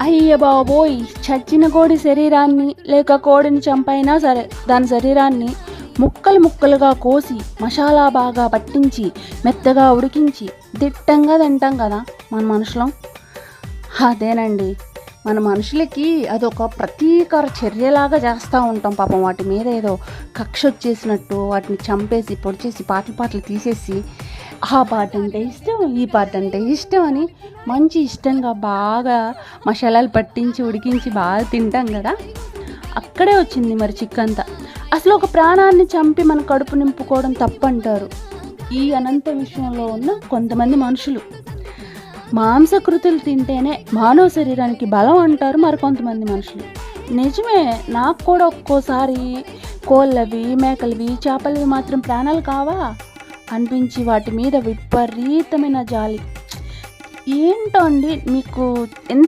అయ్య బాబోయ్! చచ్చిన కోడి శరీరాన్ని లేక కోడిని చంపైనా సరే దాని శరీరాన్ని ముక్కలు ముక్కలుగా కోసి మసాలా బాగా పట్టించి మెత్తగా ఉడికించి దిట్టంగా తింటాం కదా మన మనుషులం. అదేనండి, మన మనుషులకి అదొక ప్రతీకార చర్యలాగా చేస్తూ ఉంటాం. పాపం వాటి మీద ఏదో కక్ష వచ్చేసినట్టు వాటిని చంపేసి పొడిచేసి పాటలు తీసేసి ఆ పాట అంటే ఇష్టం ఈ పాట అంటే ఇష్టం అని మంచి ఇష్టంగా బాగా మసాలాలు పట్టించి ఉడికించి బాగా తింటాం కదా. అక్కడే వచ్చింది మరి చిక్కంతా. అసలు ఒక ప్రాణాన్ని చంపి మన కడుపు నింపుకోవడం తప్పంటారు ఈ అనంత విషయంలో ఉన్న కొంతమంది మనుషులు. మాంసకృతులు తింటేనే మానవ శరీరానికి బలం అంటారు మరికొంతమంది మనుషులు. నిజమే, నాకు కూడా ఒక్కోసారి కోళ్ళవి మేకలవి చేపలవి మాత్రం ప్రాణాలు కావా అనిపించి వాటి మీద విపరీతమైన జాలి. ఏంటో అండి, మీకు ఎంత